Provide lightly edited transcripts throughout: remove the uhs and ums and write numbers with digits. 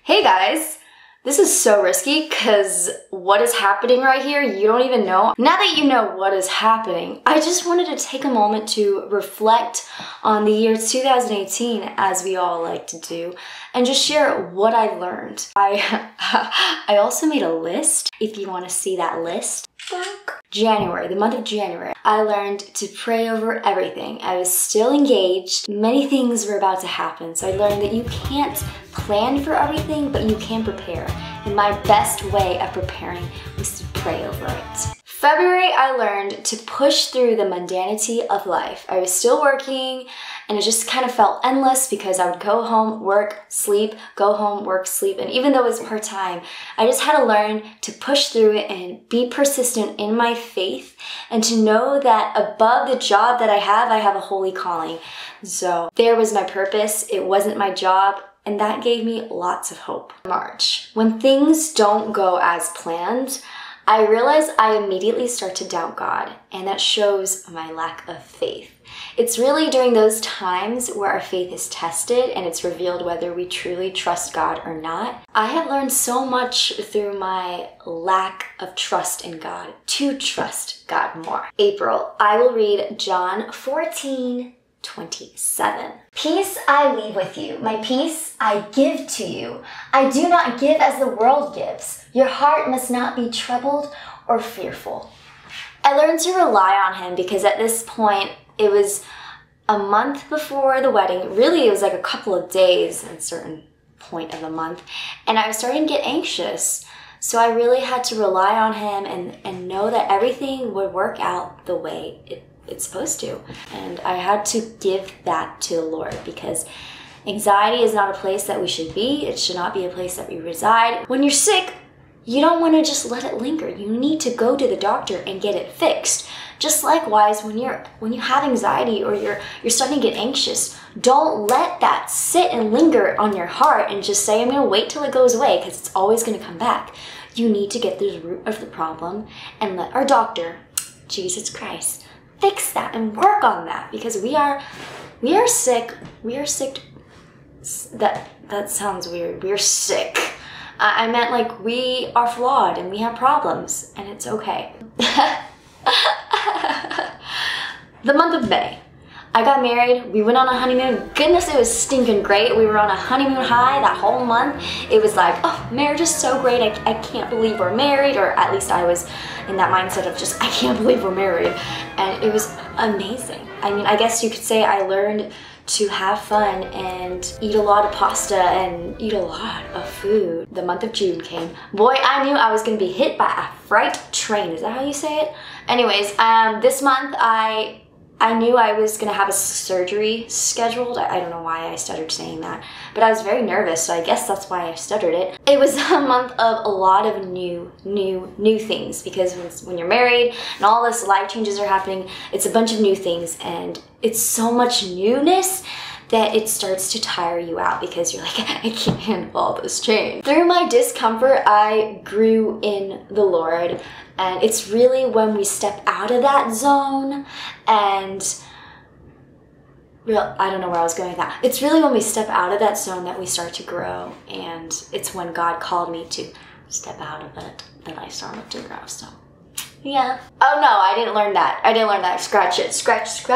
Hey guys! This is so risky because what is happening right here, you don't even know. Now that you know what is happening, I just wanted to take a moment to reflect on the year 2018, as we all like to do, and just share what I learned. I also made a list, if you want to see that list. January, the month of January, I learned to pray over everything. I was still engaged. Many things were about to happen, so I learned that you can't plan for everything, but you can prepare. And my best way of preparing was to pray over it. February, I learned to push through the mundanity of life. I was still working, and it just kind of felt endless because I would go home, work, sleep, go home, work, sleep. And even though it was part-time, I just had to learn to push through it and be persistent in my faith and to know that above the job that I have a holy calling. So there was my purpose. It wasn't my job. And that gave me lots of hope. March, when things don't go as planned, I realize I immediately start to doubt God, and that shows my lack of faith. It's really during those times where our faith is tested and it's revealed whether we truly trust God or not. I have learned so much through my lack of trust in God to trust God more. April, I will read John 14:27. Peace I leave with you, my peace I give to you. I do not give as the world gives. Your heart must not be troubled or fearful. I learned to rely on him because at this point, it was a month before the wedding. Really, it was like a couple of days at a certain point of the month. And I was starting to get anxious. So I really had to rely on him and know that everything would work out the way it's supposed to. And I had to give that to the Lord because anxiety is not a place that we should be. It should not be a place that we reside. When you're sick, you don't want to just let it linger. You need to go to the doctor and get it fixed. Just likewise, when you have anxiety or you're starting to get anxious, don't let that sit and linger on your heart and just say, I'm going to wait till it goes away, because it's always going to come back. You need to get to the root of the problem and let our doctor, Jesus Christ, fix that and work on that, because we are sick. We are sick. That sounds weird. We're sick. I meant like we are flawed and we have problems, and it's okay. The month of May, I got married. We went on a honeymoon. Goodness, it was stinking great. We were on a honeymoon high that whole month. It was like, oh, marriage is so great. I can't believe we're married, or at least I was in that mindset of just, I can't believe we're married. And it was amazing. I mean, I guess you could say I learned to have fun and eat a lot of pasta and eat a lot of food. The month of June came. Boy, I knew I was gonna be hit by a freight train. Is that how you say it? Anyways, this month I knew I was gonna have a surgery scheduled. I don't know why I stuttered saying that, but I was very nervous, so I guess that's why I stuttered it. It was a month of a lot of new things, because when you're married and all this life changes are happening, it's a bunch of new things, and it's so much newness that it starts to tire you out because you're like, I can't handle all this change. Through my discomfort, I grew in the Lord. And it's really when we step out of that zone and I don't know where I was going with that. It's really when we step out of that zone that we start to grow. And it's when God called me to step out of it that I started to grow. So yeah. Oh no, I didn't learn that. Scratch it. Scratch. So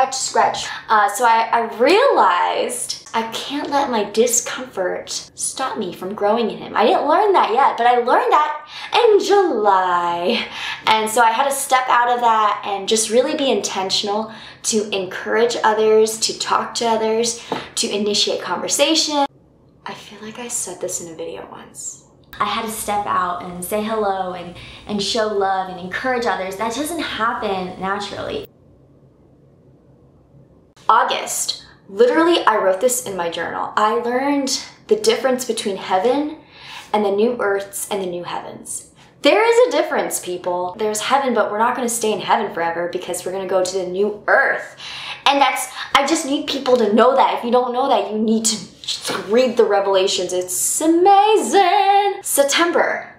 I realized I can't let my discomfort stop me from growing in him. I didn't learn that yet, but I learned that in July. And so I had to step out of that and just really be intentional to encourage others, to talk to others, to initiate conversation. I feel like I said this in a video once. I had to step out and say hello and show love and encourage others. That doesn't happen naturally. August. Literally, I wrote this in my journal. I learned the difference between heaven and the new earths and the new heavens. There is a difference, people. There's heaven, but we're not going to stay in heaven forever because we're going to go to the new earth. And I just need people to know that. If you don't know that, you need to read the Revelations. It's amazing. September,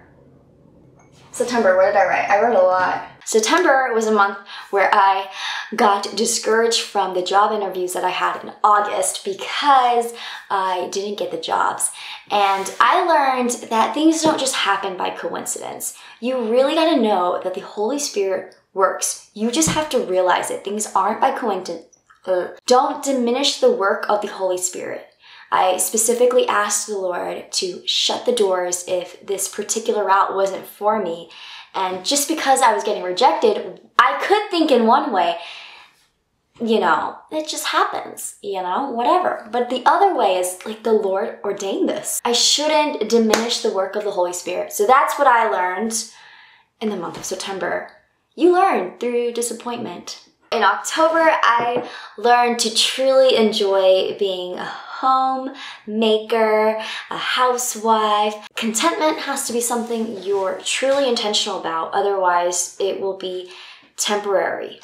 what did I write? I wrote a lot. September was a month where I got discouraged from the job interviews that I had in August because I didn't get the jobs. And I learned that things don't just happen by coincidence. You really got to know that the Holy Spirit works. You just have to realize it. Things aren't by coincidence. Don't diminish the work of the Holy Spirit. I specifically asked the Lord to shut the doors if this particular route wasn't for me. And just because I was getting rejected, I could think in one way, it just happens, whatever. But the other way is like the Lord ordained this. I shouldn't diminish the work of the Holy Spirit. So that's what I learned in the month of September. You learn through disappointment. In October, I learned to truly enjoy being a homemaker, a housewife. Contentment has to be something you're truly intentional about, otherwise it will be temporary.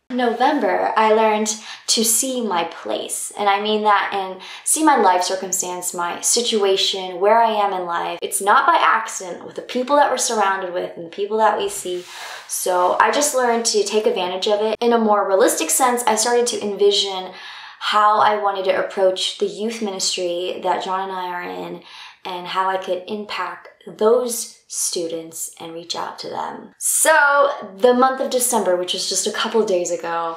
In November, I learned to see my place, and I mean that and see my life circumstance, my situation, where I am in life. It's not by accident with the people that we're surrounded with and the people that we see. So I just learned to take advantage of it. In a more realistic sense, I started to envision how I wanted to approach the youth ministry that John and I are in and how I could impact those students and reach out to them. So the month of December, which was just a couple days ago,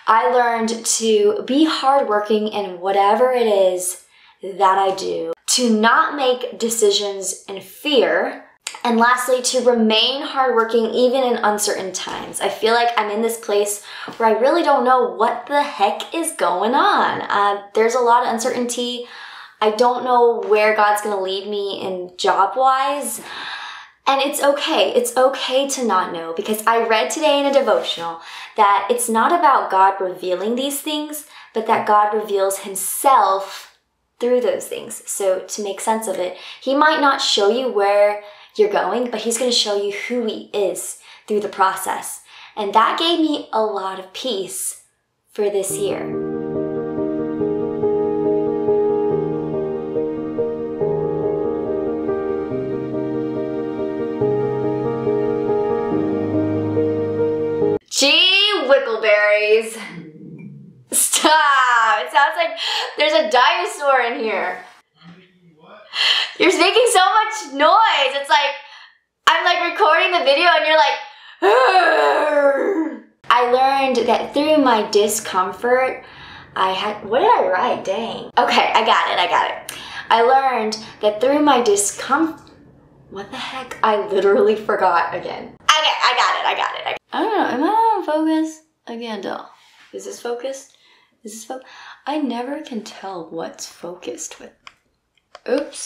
I learned to be hardworking in whatever it is that I do, to not make decisions in fear, and lastly, to remain hardworking even in uncertain times. I feel like I'm in this place where I really don't know what the heck is going on. There's a lot of uncertainty. I don't know where God's gonna lead me in job-wise. And it's okay. It's okay to not know, because I read today in a devotional that it's not about God revealing these things, but that God reveals himself through those things. So to make sense of it, he might not show you where you're going, but he's going to show you who he is through the process. And that gave me a lot of peace for this year. Gee whickleberries. Stop! It sounds like there's a dinosaur in here. You're making so much noise. It's like I'm like recording the video and you're like, Arr! I learned that through my discomfort, what did I write? Dang. Okay, I got it. I learned that through my discomfort, what the heck? I literally forgot again. Okay, I got it. I don't know, am I on focus? Again, though. Is this focused? I never can tell what's focused with. Oops.